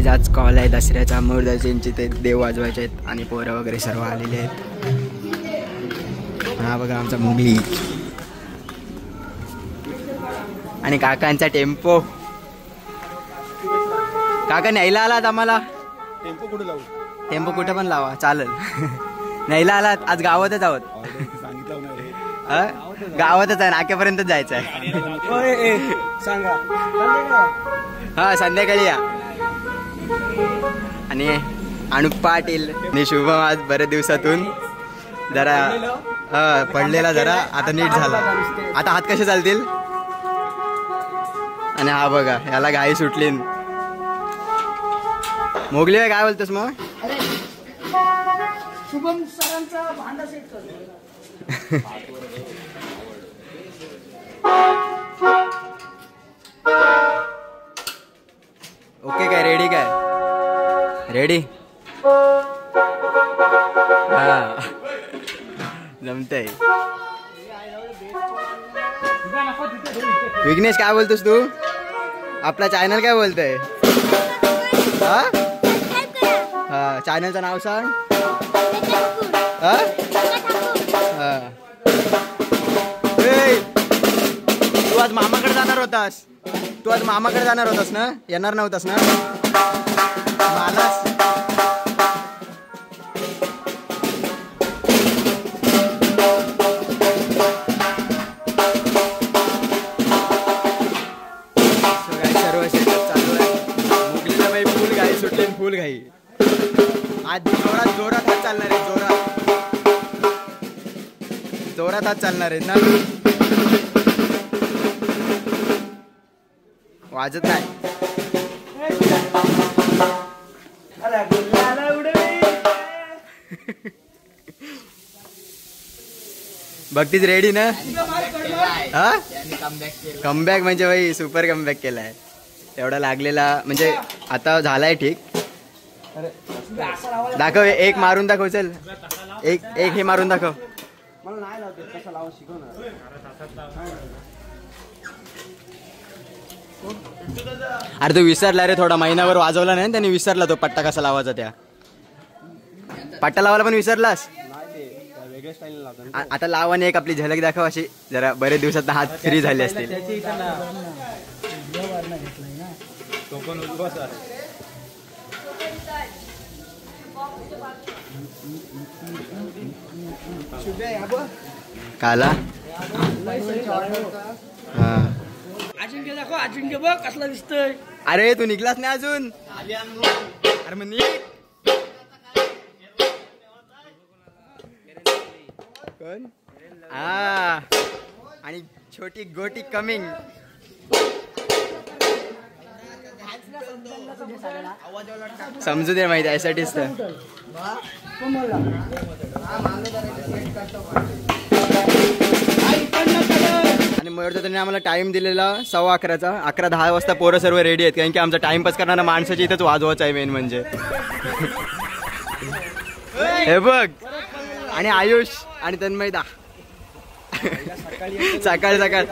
काय आज कॉल आहे दसऱ्याचा, मुर्दाजींची ते देव वाजवायचे आहेत आणि पोरं वगैरे सर्व आलेले आहेत. हा बघा आमचा मुगली आणि काकांचा टेम्पो. काका न्यायला आलात आम्हाला? टेम्पो कुठे लावू? टेम्पो कुठे पण लावा चालेल. न्यायला आलात? आज गावातच आहोत. गावातच आहे, नाक्यापर्यंत जायचं आहे. सांगा हा संध्याकाळी या. आणि अनुप पाटील आणि शुभम आज बऱ्याच दिवसातून जरा पडलेला, जरा आता नीट झाला. आता हात कसे चालतील. आणि हा बघा याला घाई सुटली. मोगली काय बोलतोस मग? शुभम सरांचा भांडा सेट कर. ओके काय रेडी? काय रेडी? हा जमतंय. विघ्नेश काय बोलतोस तू? आपला चॅनल काय बोलतोय? हा चॅनलचं नाव सांग. तू आज मामाकडे जाणार होतास? ना? येणार नव्हतास ना? मालास सर्व शेतात चालू आहे. मुगलीला बाई फुल घाई सुटली, फुल घाई. आज जोरात हात चालणार आहे. जोरात हात चालणार आहेत ना. वाजत नाही. बघतीच रेडी ना? हा कमबॅक म्हणजे भाई सुपर कमबॅक केलाय. एवढा लागलेला म्हणजे आता झालाय ठीक. दाखव एक मारून दाखव. चल एक हे मारून दाखव. अरे तो विसरला रे, थोडा महिनाभर वाजवला नाही त्याने, विसरला तो पट्टा कसा लावायचा. त्या पट्टा लावायला पण विसरलास. आता लाव आणि एक आपली झलक दाखव अशी, जरा बरेच दिवसात हात फ्री झाले असतील. काला हा अजिंक्य दाखव. अजिंक्य बघ कसला दिसतोय. अरे तू निघलास नाही अजून. अरे मग कोण? हा आणि छोटी गोटी कमिंग. समजू दे माहिती यासाठीच तर. आणि मयूर त्यांनी आम्हाला टाइम दिलेला 11:15चा. 11:10 वाजता पोरं सर्व रेडी आहेत, कारण की आमचा टाइमपास करणारा माणसाची इथंच वाजवायचं आहे मेन म्हणजे. हे बघ. आणि आयुष आणि तन्मयदा सकाळ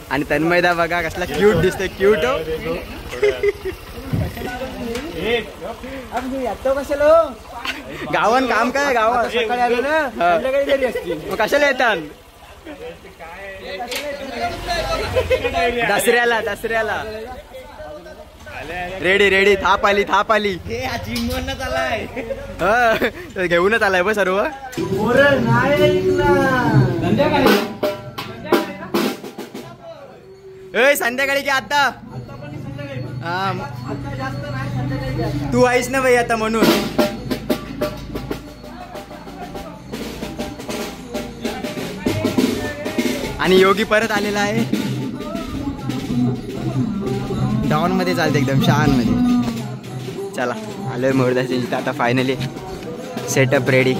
आणि तन्मयदा बघा कसला क्यूट दिसतोय. क्यूट हो. गावान काम काय? गावात सकाळी आलो ना, कशाला येतात? दसऱ्याला रेडी. थाप आली. घेऊनच आलाय बस सर्व. संध्याकाळी की आता? तू आहेस ना बाई आता म्हणून. आणि योगी परत आलेला आहे. डाऊन मध्ये चालते एकदम शान मध्ये. चला आलोय मुर्दाजी आता finally. Setup ready.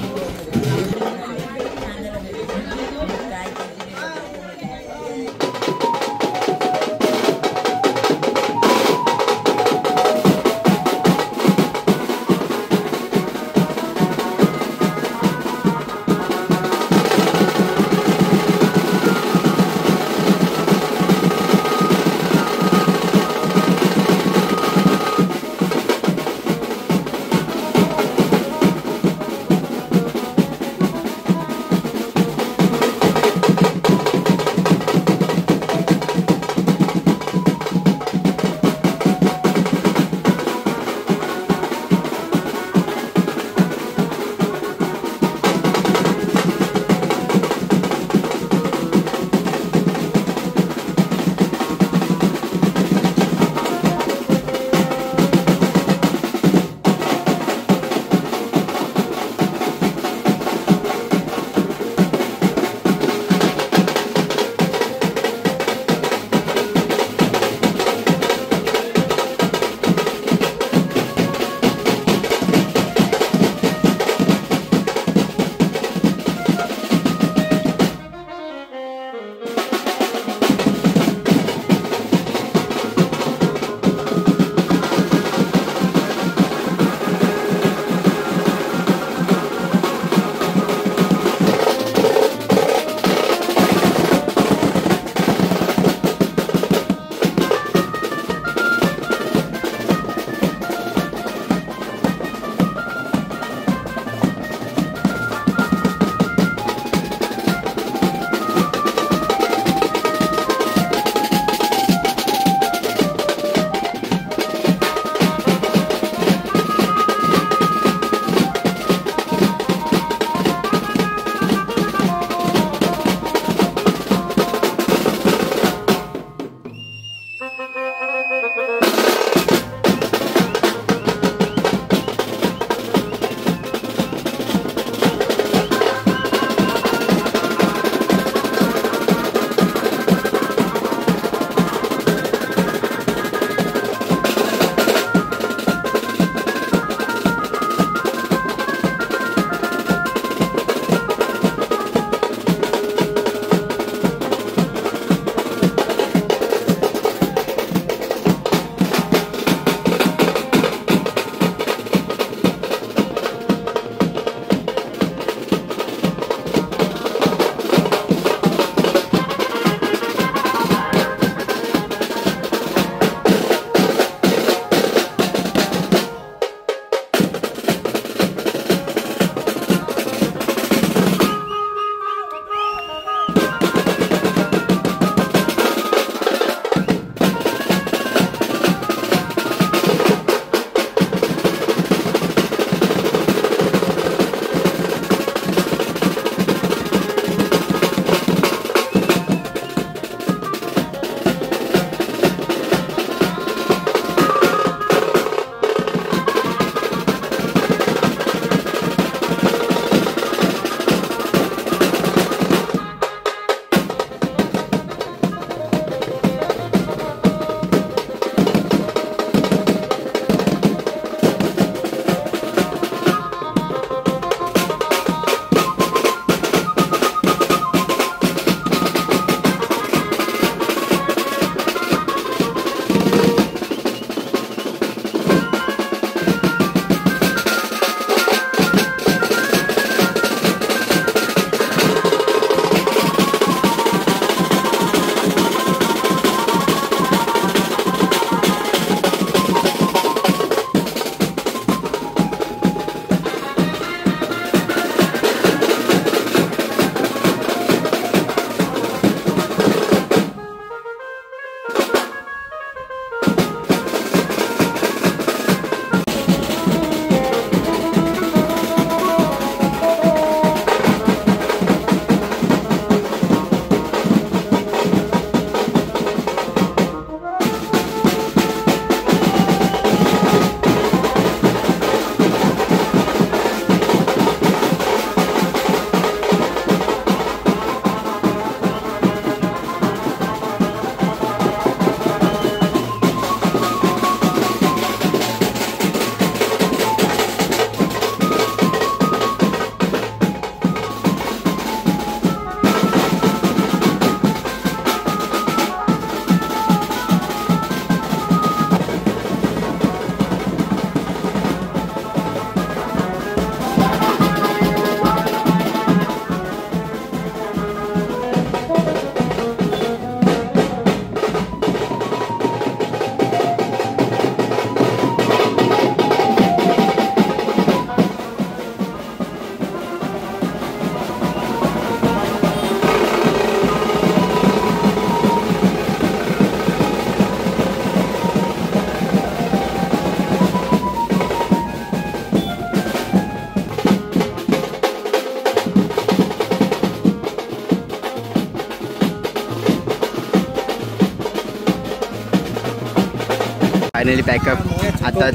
Finally pack up आता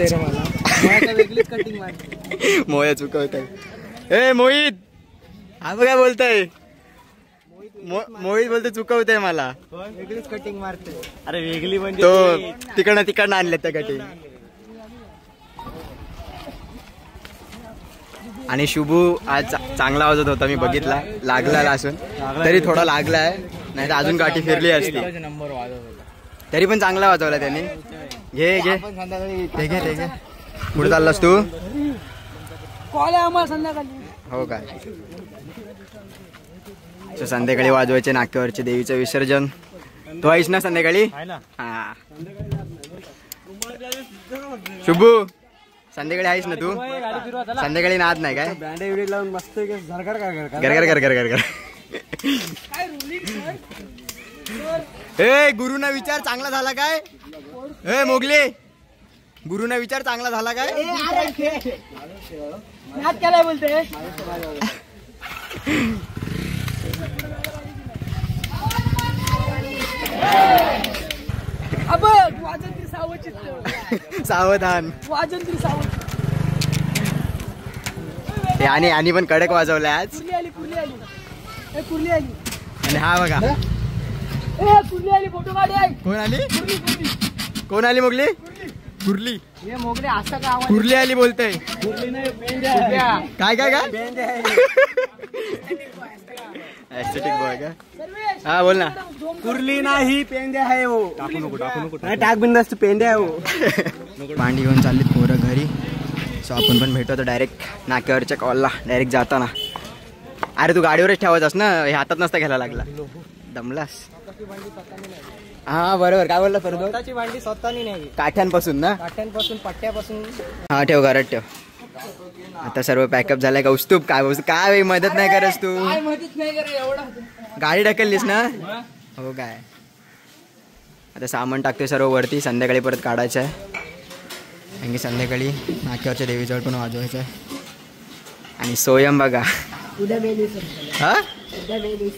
वेगळीच कटिंग मारते. मोया चुकवत आहे. ए मोहित हा बघ काय बोलतय. मोहित बोलतोय चुकवतय मला. वेगळीच कटिंग मारते. अरे वेगळी म्हणजे तो तिकडनं आणले त्या कटिंग. आणि शुभू आज चांगला वाजत होता, मी बघितला. लागला असून तरी थोडा लागलाय, नाही तर अजून गाठी फिरली असती. नंबर वाजत होता. तरी पण चांगला वाजवला त्याने. घे घे ते घे ते घे. पुढे चाललास तू? कॉल आहे आम्हाला संध्याकाळी. हो काय. संध्याकाळी वाजवायचे नाक्यावरचे देवीचं विसर्जन. तू आहेस ना संध्याकाळी? हा. शुभू संध्याकाळी आहेस ना तू? संध्याकाळी नाद नाही काय? बँड एवढी लावून मस्त झरकार घर घर घर घर घर. ए गुरुना विचार चांगला झाला काय? ए मोगले गुरुना विचार चांगला झाला काय? नाद केलाय बोलते. अब वाजंत्री सावचित सावधान. वाजंत्री सावचित. आणि पण कडक वाजवलाय आज. कुर्ली आली कुर्ली आली. ए कुर्ली आली. आणि हा बघा ए कुर्ली आली. फोटो काढ. कोण आली? कोण आली? मोगली कुर्ली. हे मोगले असं का आवाज? कुर्ली आली बोलतय. कुर्ली नाही पेंड आहे. काय काय काय? पेंड आहे. एस्थेटिक बॉय का? हा बोल ना. कुर्ली नाही पेंड्या आहे हो. टाकू नको नाही टाक बिंदास्त पेंड्या आहे हो. मांडी घेऊन चाललीत पोरं घरी. सो आपण पण भेटतो डायरेक्ट नाक्यावरच्या कॉलला डायरेक्ट जाताना. अरे तू गाडीवरच ठेवायचास ना, हे हातात नसता घ्यायला लागला. दमलास. हा बरोबर. काय बोलला परत? स्वतःची भांडी स्वतःनी नाही. काठ्यांपासून ना? काठ्यांपासून पट्ट्यापासून. हा ठेव घरात ठेव. आता सर्व पॅकअप झालाय. कौस्तुभ काय बोलतो? काय मदत नाही करस तू? काय मदत नाही करे एवढा. गाडी ढकललीस ना? हो काय. आता सामान टाकतोय सर्व वरती. संध्याकाळी परत काढायचं आहे, कारण की संध्याकाळी नाक्यावरच्या देवीजवळ पण वाजवायचं आहे. आणि सोयम बघा. उद्या बेली. हा उद्या बेली.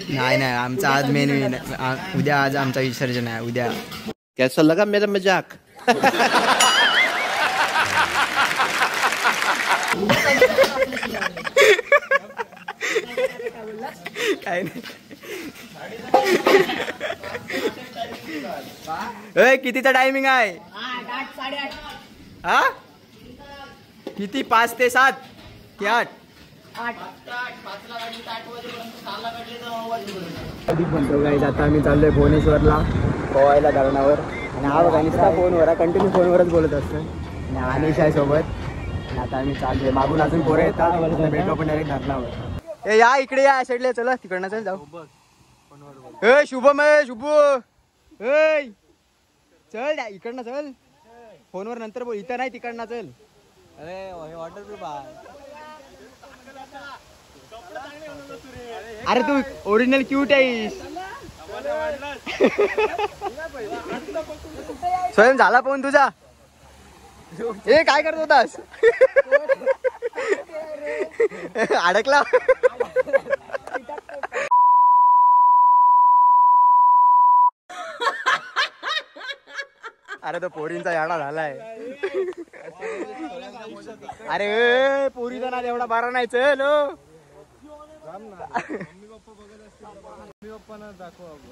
नाही आमचा आज मेन उद्या. आज आमचा विसर्जन आहे उद्या. कैसा लगा मेरा मजाक? काय नाही. कितीचा टायमिंग आहे? हा किती? 5 ते 7 की 8? आता आम्ही चाललोय भुवनेश्वरला पोहायला धरणावर. आणि हा बघा नुसता फोनवर, कंटिन्यू फोनवरच बोलत असतो. आणि अनिश आहे सोबत. आणि आता आम्ही चाललोय. मागून अजून पोरं येतात. भेटू आपण डायरेक्ट धरणावर. ए या इकडे या साईडला. चला तिकडनं चल जाऊ. ए शुभम आहे शुभू. ए चल इकडनं चल. फोनवर नंतर बोल. इथं नाही तिकडनं चल. अरे वॉटरप्रूफ आहे. अरे तू ओरिजिनल क्यूट आहेस. स्वयं झाला फोन तुझा? ए काय करत होतास? अडकला. अरे तो पोरींचा याडा झालाय. अरे पोरीचा ना एवढा बारा नाही. चल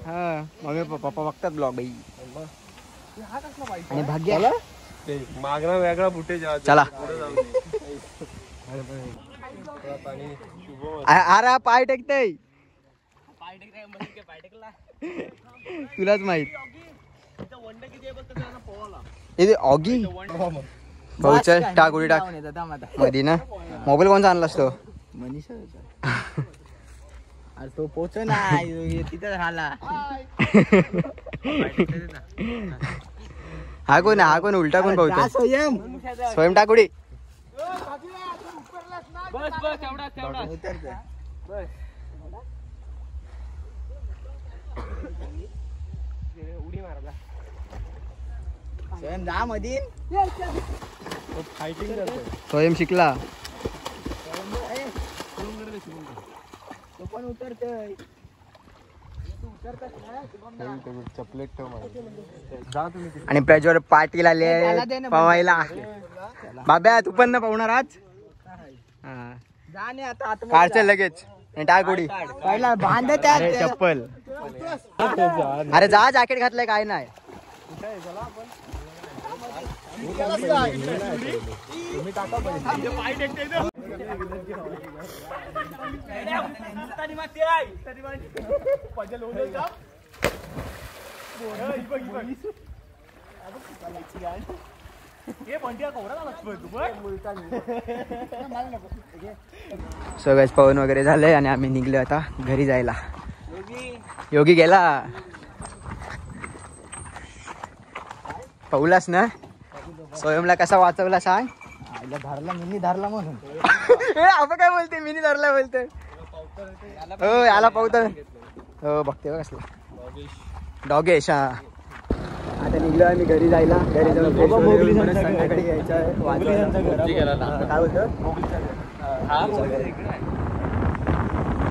हा मम्मी पप्पा बघतात ब्लॉग बाई. आणि भाग्य मागणा वेगळा फुटेज. चला. अरे पाय टेकतय. तुलाच माहित. ऑगी भाऊ चल टाक उडी टाक मधी ना. मोबाईल कोणचा आणलास तो? मनीषा. अरे तो पोच नाही तिथं राहिला. हा कोण? हा कोण? उलटा कोण पाहतो? स्वयं स्वयं टाक उडी. उडी मारला. स्वयं जा मधीन. फायटिंग करतोय. स्वयं शिकला. तो पण उतरतोय. आणि प्रज्वल पाटील आले पवायला. बाब्या तू पण ना पवणार आज. काढचं लगेच टाक उडी पहिला बांध चप्पल. अरे जा जॅकेट घातलंय काय नाही. सो गाइस पवन वगैरे झालंय आणि आम्ही निघलो आता घरी जायला. योगी गेला. पाऊलास ना स्वयंला कसा वाचवला सांग. धरला मिनी धरला म्हणून. आपण काय बोलते मिनी धरला बोलते. हो याला पाहत हो बघते कसला डॉगेश. हा आता निघलो आम्ही घरी जायला. घरी जाऊन संध्याकाळी यायचं आहे. काय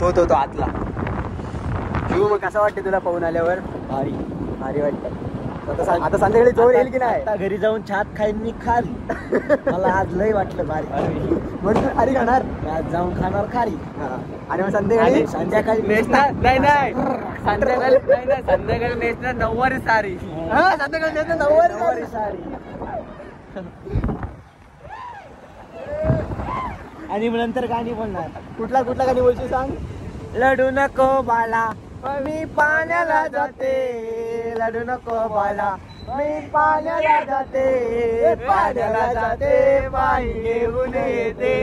बोलतो तो आतला. शिव मग कसा वाटते तुला पाहून आल्यावर. भारी भारी वाटतं. आता संध्याकाळी जोर येईल की नाही. घरी जाऊन छात खाईन मी खारी. मला आज लय वाटलं भारी म्हणून खारी खाणार. आज जाऊन खाणार खारी. आणि मग संध्याकाळी नेसणार नाही संध्याकाळी नेसणार नऊवारी सारी. संध्याकाळी नेसणार नऊवारी सारी. आणि नंतर गाणी बोलणार. कुठला गाणी बोलशील सांग. लढू नको बाला मी पाण्याला जाते. लढू नको बाला मी पाण्याला जाते. पाण्याला जाते पाणी घेऊन येते.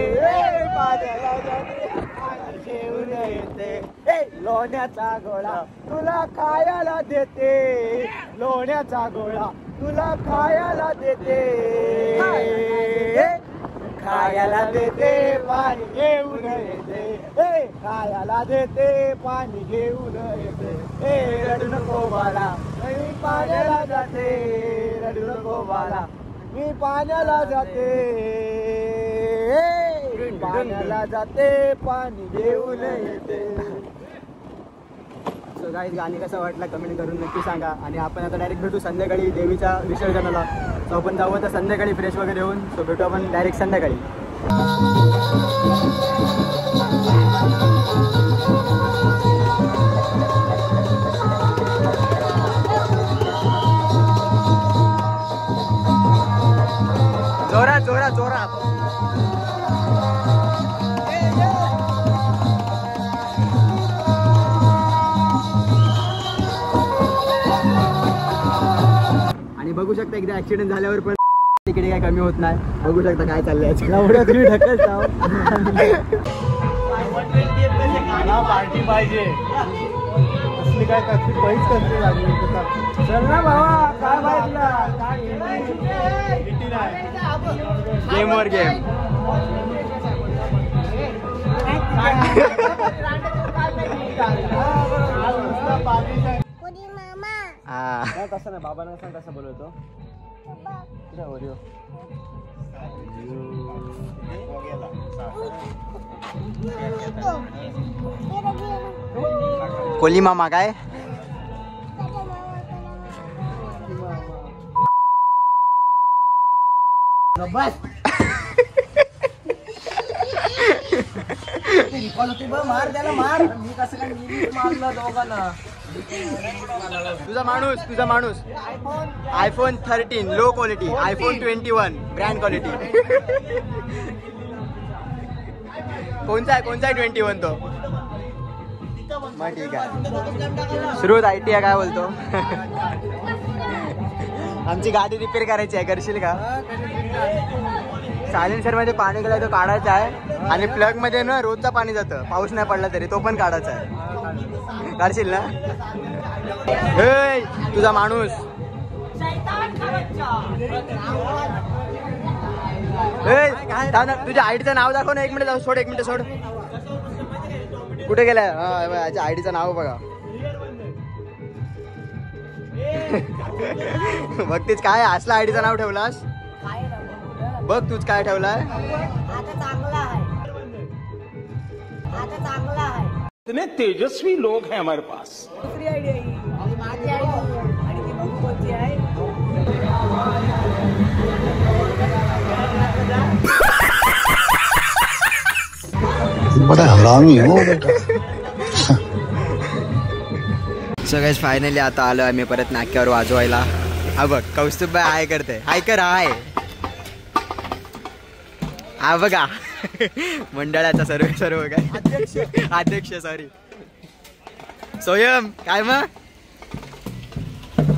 पाण्याला जाते पाणी घेऊन येते. लोण्याचा गोळा तुला खायला देते. लोण्याचा गोळा तुला खायला देते. खायला देते पाणी घेऊन येते. खायला देते पाणी घेऊन येते. रडू नको बाला मी पाण्याला जाते. रडू नको बाला मी पाण्याला जाते. पाण्याला जाते पाणी घेऊन येते. सो गाईज गाणी कसा वाटला कमेंट करून नक्की सांगा. आणि आपण आता डायरेक्ट भेटू संध्याकाळी देवीच्या विसर्जनाला. सो आपण जाऊ आता संध्याकाळी फ्रेश वगैरे होऊन. सो भेटू आपण डायरेक्ट संध्याकाळी. जोरात जोरात जोरात. आणि बघू शकता एकदा ऍक्सिडेंट झाल्यावर पण तिकडे काय कमी होत नाही. बघू शकता काय चाललंय. तुम्ही ढकलता पार्टी पाहिजे असली काय कसली पैस कसली लागली. चल ना भावा काय पाहिजे. गेम वर गेम. कसं नाही बाबांना सांग कसं बोलवतो. कोली मामा काय. बस मार त्याला मार. मी कसं काय मारलं दोघांना. तुझा माणूस iPhone 13 low quality. IPhone 21 brand quality. कोणचा आहे 21 तो. मग ठीक आहे. सुरुवात ITI काय बोलतो. आमची गाडी रिपेअर करायची आहे. करशील का. सायलेन्सर मध्ये पाणी गेलाय तो काढायचा आहे. आणि प्लग मध्ये ना रोजचा पाणी जातं. पाऊस नाही पडला तरी तो पण काढायचा आहे. काढशील ना. तुझा माणूस. तुझ्या आयडीचं नाव दाखव ना. 1 मिनिट सोड. 1 मिनिट सोड. कुठे गेलाय. हा आयडीचं नाव बघा. बघ तीच काय असला आयडीचं नाव ठेवलास. बघ तूच काय ठेवलाय. इतने तेजस्वी लोग हैं हमारे पास. दुसरी आयडिया ही माझी आयडिया आणि ती बघू कोणती आहे. बड़ा हरामी हो बेटा. सो गाइस फायनली आता आलो आम्ही परत नाक्यावर वाजवायला. हा बघ कौस्तुभ हाय करते. हाय कर हाय. हा बघा मंडळाचा सर्व काय अध्यक्ष सॉरी सोयम काय मग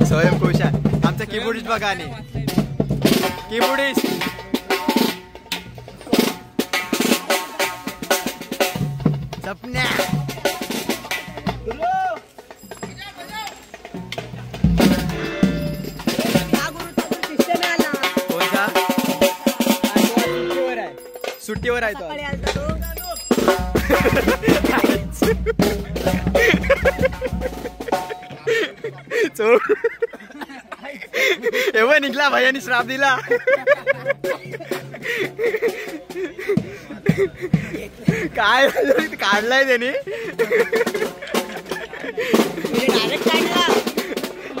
सोयम खुश आहे. आमचा कीबोर्डिस्ट बघा आणि कीबोर्डिस्ट सपन्या कोणता सुट्टीवर आहे तो. एवढं निघला भैयानी श्राप दिला. काय काढलाय त्याने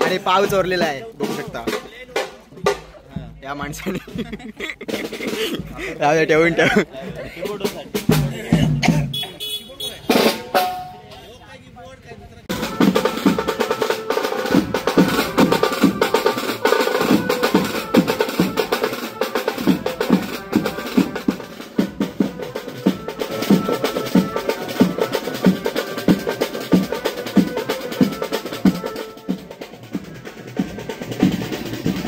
आणि पाव चोरलेला आहे बघू शकता या माणसाने. ठेवून ठेव.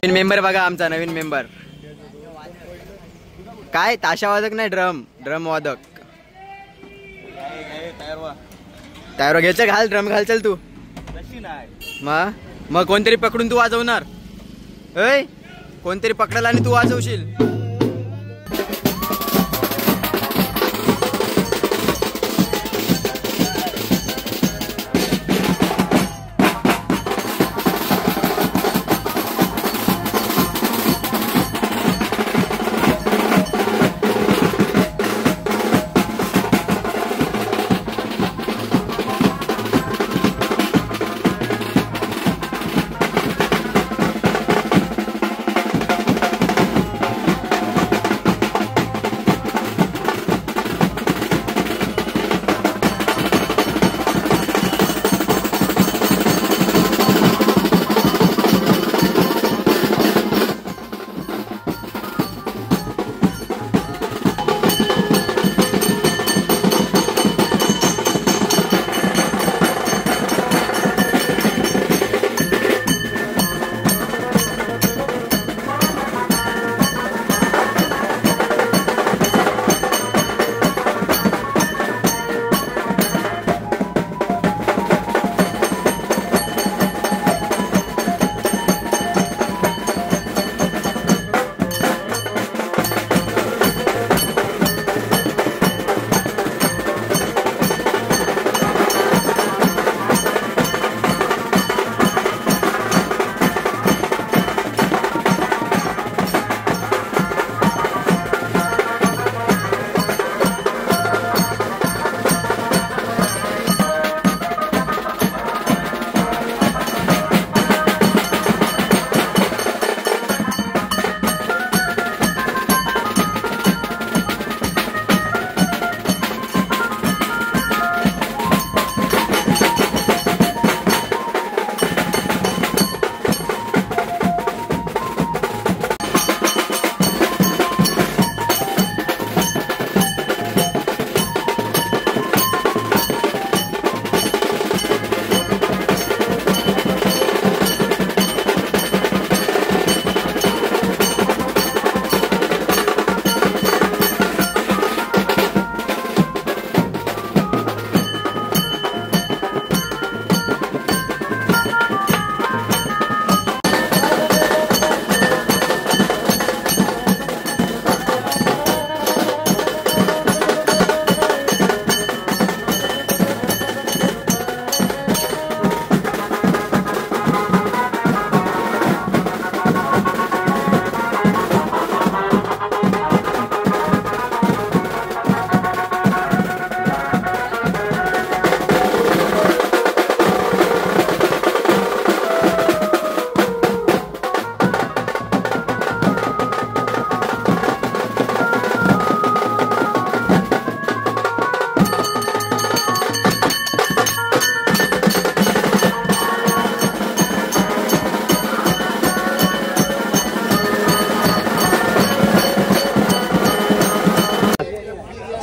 नवीन मेंबर बघा आमचा नवीन मेंबर. काय ताशा वादक नाही ड्रम वादक. तयार घ्यायचं घाल ड्रम घाल चल तू. मग कोणतरी पकडून तू वाजवणार. कोणतरी पकडल आणि तू वाजवशील.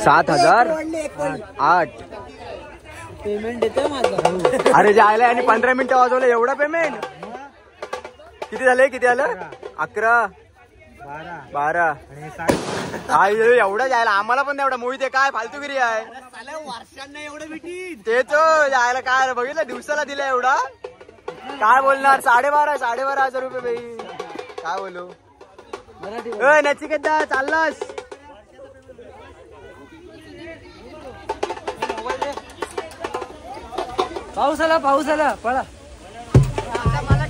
7,008 पेमेंट देतोय माझं. अरे जायला आणि 15 मिनिटं वाजवलं एवढं पेमेंट. किती झाले 11 12 एवढं जायला आम्हाला पण एवढा मोहित आहे काय फालतूगिरी आहे वर्षांना एवढं भेटी तेच जायला काय बघितलं दिवसाला दिला एवढा काय बोलणार 12,500 रुपये बाई काय बोलू. नचिकेता चाललास पाऊस आला पळा. मला